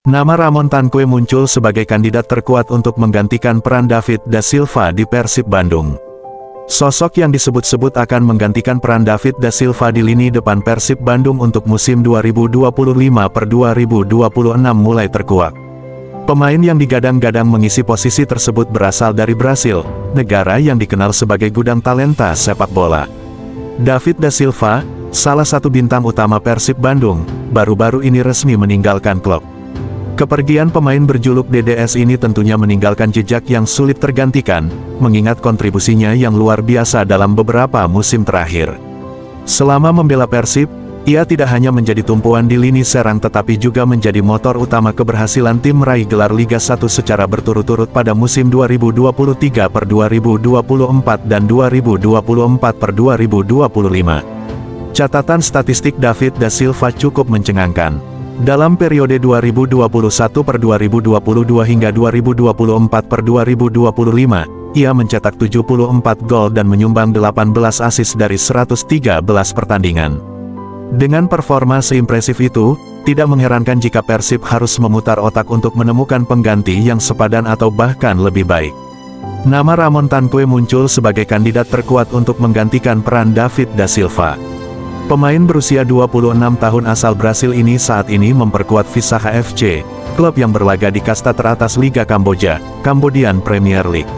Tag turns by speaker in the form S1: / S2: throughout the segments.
S1: Nama Ramon Tanque muncul sebagai kandidat terkuat untuk menggantikan peran David da Silva di Persib Bandung. Sosok yang disebut-sebut akan menggantikan peran David da Silva di lini depan Persib Bandung untuk musim 2025-2026 mulai terkuak. Pemain yang digadang-gadang mengisi posisi tersebut berasal dari Brasil, negara yang dikenal sebagai gudang talenta sepak bola. David da Silva, salah satu bintang utama Persib Bandung, baru-baru ini resmi meninggalkan klub. Kepergian pemain berjuluk DDS ini tentunya meninggalkan jejak yang sulit tergantikan, mengingat kontribusinya yang luar biasa dalam beberapa musim terakhir. Selama membela Persib, ia tidak hanya menjadi tumpuan di lini serang tetapi juga menjadi motor utama keberhasilan tim meraih gelar Liga 1 secara berturut-turut pada musim 2023-2024 dan 2024-2025. Catatan statistik David da Silva cukup mencengangkan. Dalam periode 2021-2022 hingga 2024-2025, ia mencetak 74 gol dan menyumbang 18 assist dari 113 pertandingan. Dengan performa seimpresif itu, tidak mengherankan jika Persib harus memutar otak untuk menemukan pengganti yang sepadan atau bahkan lebih baik. Nama Ramon Tanque muncul sebagai kandidat terkuat untuk menggantikan peran David da Silva. Pemain berusia 26 tahun asal Brasil ini saat ini memperkuat Visaha FC, klub yang berlaga di kasta teratas Liga Kamboja, Cambodian Premier League.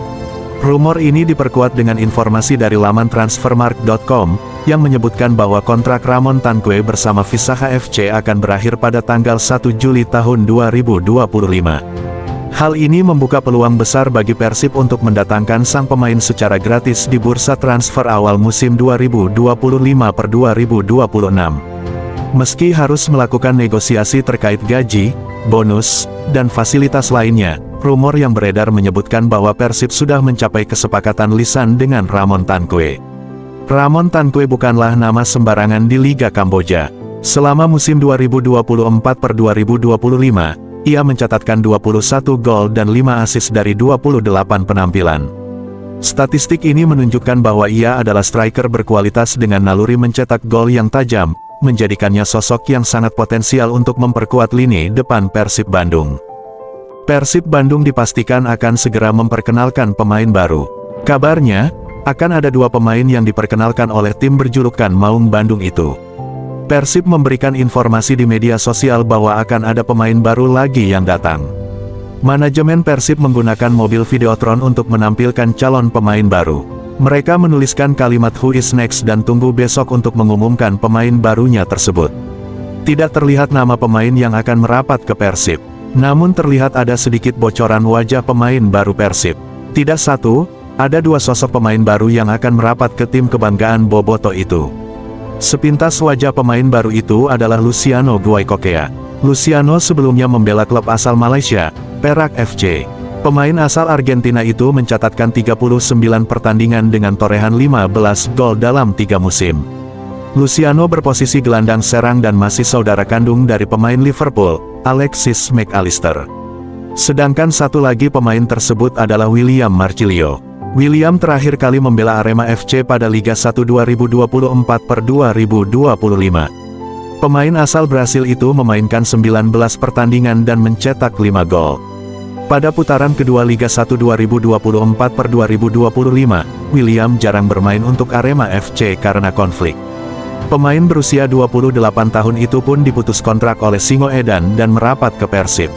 S1: Rumor ini diperkuat dengan informasi dari laman transfermarkt.com, yang menyebutkan bahwa kontrak Ramon Tanque bersama Visaha FC akan berakhir pada tanggal 1 Juli tahun 2025. Hal ini membuka peluang besar bagi Persib untuk mendatangkan sang pemain secara gratis di bursa transfer awal musim 2025-2026. Meski harus melakukan negosiasi terkait gaji, bonus, dan fasilitas lainnya, rumor yang beredar menyebutkan bahwa Persib sudah mencapai kesepakatan lisan dengan Ramon Tanque. Ramon Tanque bukanlah nama sembarangan di Liga Kamboja. Selama musim 2024-2025, ia mencatatkan 21 gol dan 5 assist dari 28 penampilan. Statistik ini menunjukkan bahwa ia adalah striker berkualitas dengan naluri mencetak gol yang tajam, menjadikannya sosok yang sangat potensial untuk memperkuat lini depan Persib Bandung. Persib Bandung dipastikan akan segera memperkenalkan pemain baru. Kabarnya, akan ada 2 pemain yang diperkenalkan oleh tim berjulukan Maung Bandung itu. Persib memberikan informasi di media sosial bahwa akan ada pemain baru lagi yang datang. Manajemen Persib menggunakan mobil Videotron untuk menampilkan calon pemain baru. Mereka menuliskan kalimat "Who is next" dan tunggu besok untuk mengumumkan pemain barunya tersebut. Tidak terlihat nama pemain yang akan merapat ke Persib. Namun terlihat ada sedikit bocoran wajah pemain baru Persib. Tidak satu, ada 2 sosok pemain baru yang akan merapat ke tim kebanggaan Boboto itu. Sepintas wajah pemain baru itu adalah Luciano Guaikokea. Luciano sebelumnya membela klub asal Malaysia, Perak FC. Pemain asal Argentina itu mencatatkan 39 pertandingan dengan torehan 15 gol dalam 3 musim. Luciano berposisi gelandang serang dan masih saudara kandung dari pemain Liverpool, Alexis Mac Allister. Sedangkan satu lagi pemain tersebut adalah William Marcilio. William terakhir kali membela Arema FC pada Liga 1 2024-2025. Pemain asal Brasil itu memainkan 19 pertandingan dan mencetak 5 gol. Pada putaran kedua Liga 1 2024-2025, William jarang bermain untuk Arema FC karena konflik. Pemain berusia 28 tahun itu pun diputus kontrak oleh Singoedan dan merapat ke Persib.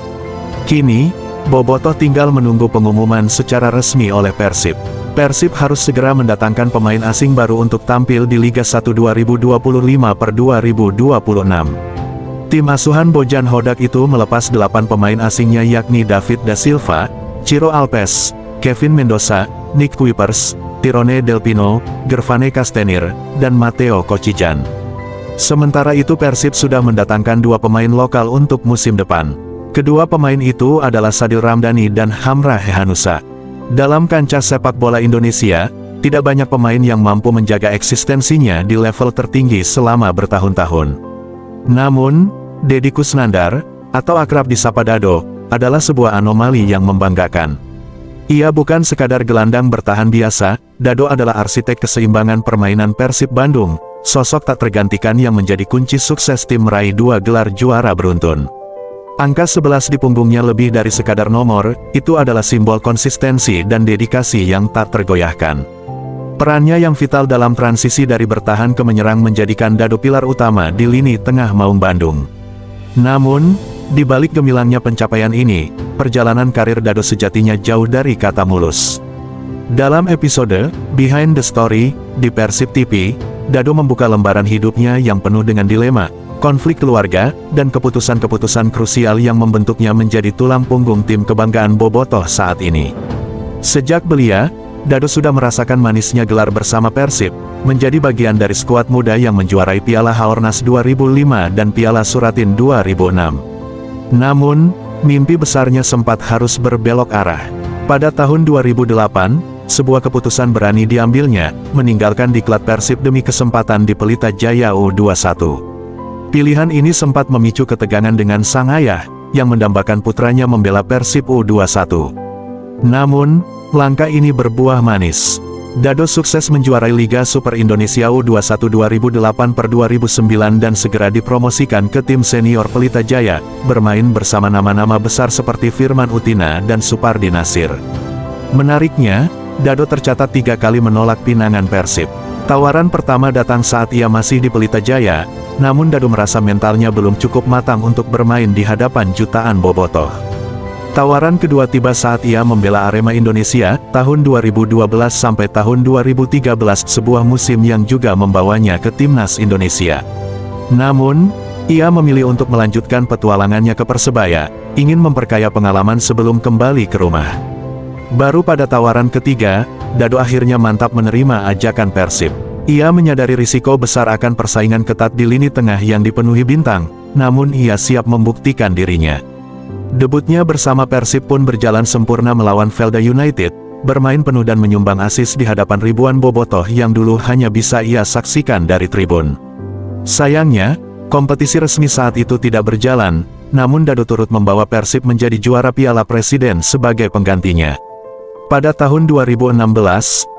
S1: Kini, Bobotoh tinggal menunggu pengumuman secara resmi oleh Persib. Persib harus segera mendatangkan pemain asing baru untuk tampil di Liga 1 2025-2026. Tim asuhan Bojan Hodak itu melepas 8 pemain asingnya yakni David da Silva, Ciro Alpes, Kevin Mendoza, Nick Kuipers, Tirone Del Pino, Gervane Castenir, dan Matteo Kocijan. Sementara itu Persib sudah mendatangkan 2 pemain lokal untuk musim depan. Kedua pemain itu adalah Sadil Ramdhani dan Hamra Hehanusa. Dalam kancah sepak bola Indonesia, tidak banyak pemain yang mampu menjaga eksistensinya di level tertinggi selama bertahun-tahun. Namun, Deddy Kusnandar, atau akrab disapa Dado, adalah sebuah anomali yang membanggakan. Ia bukan sekadar gelandang bertahan biasa, Dado adalah arsitek keseimbangan permainan Persib Bandung, sosok tak tergantikan yang menjadi kunci sukses tim meraih 2 gelar juara beruntun. Angka 11 di punggungnya lebih dari sekadar nomor, itu adalah simbol konsistensi dan dedikasi yang tak tergoyahkan. Perannya yang vital dalam transisi dari bertahan ke menyerang menjadikan Dado pilar utama di lini tengah Maung Bandung. Namun, di balik gemilangnya pencapaian ini, perjalanan karir Dado sejatinya jauh dari kata mulus. Dalam episode Behind the Story di Persib TV, Dado membuka lembaran hidupnya yang penuh dengan dilema, konflik keluarga, dan keputusan-keputusan krusial yang membentuknya menjadi tulang punggung tim kebanggaan Bobotoh saat ini. Sejak belia, Dado sudah merasakan manisnya gelar bersama Persib, menjadi bagian dari skuad muda yang menjuarai Piala Haornas 2005 dan Piala Suratin 2006. Namun, mimpi besarnya sempat harus berbelok arah. Pada tahun 2008, sebuah keputusan berani diambilnya, meninggalkan diklat Persib demi kesempatan di Pelita Jaya U21. Pilihan ini sempat memicu ketegangan dengan sang ayah, yang mendambakan putranya membela Persib U21. Namun, langkah ini berbuah manis. Dado sukses menjuarai Liga Super Indonesia U21 2008/2009 dan segera dipromosikan ke tim senior Pelita Jaya, bermain bersama nama-nama besar seperti Firman Utina dan Supardi Nasir. Menariknya, Dado tercatat 3 kali menolak pinangan Persib. Tawaran pertama datang saat ia masih di Pelita Jaya, namun Dado merasa mentalnya belum cukup matang untuk bermain di hadapan jutaan bobotoh. Tawaran kedua tiba saat ia membela Arema Indonesia, tahun 2012 sampai tahun 2013, sebuah musim yang juga membawanya ke Timnas Indonesia. Namun, ia memilih untuk melanjutkan petualangannya ke Persebaya, ingin memperkaya pengalaman sebelum kembali ke rumah. Baru pada tawaran ketiga, Dado akhirnya mantap menerima ajakan Persib. Ia menyadari risiko besar akan persaingan ketat di lini tengah yang dipenuhi bintang, namun ia siap membuktikan dirinya. Debutnya bersama Persib pun berjalan sempurna melawan Velda United, bermain penuh dan menyumbang assist di hadapan ribuan bobotoh yang dulu hanya bisa ia saksikan dari tribun. Sayangnya, kompetisi resmi saat itu tidak berjalan, namun Dado turut membawa Persib menjadi juara Piala Presiden sebagai penggantinya. Pada tahun 2016,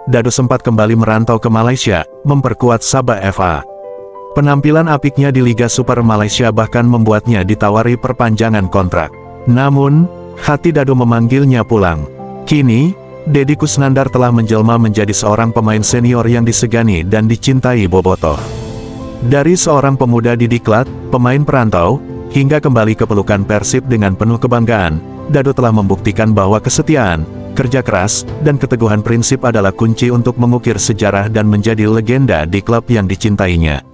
S1: Dado sempat kembali merantau ke Malaysia, memperkuat Sabah FA. Penampilan apiknya di Liga Super Malaysia bahkan membuatnya ditawari perpanjangan kontrak. Namun, hati Dado memanggilnya pulang. Kini, Deddy Kusnandar telah menjelma menjadi seorang pemain senior yang disegani dan dicintai bobotoh. Dari seorang pemuda di diklat, pemain perantau, hingga kembali ke pelukan Persib dengan penuh kebanggaan, Dado telah membuktikan bahwa kesetiaan, kerja keras, dan keteguhan prinsip adalah kunci untuk mengukir sejarah dan menjadi legenda di klub yang dicintainya.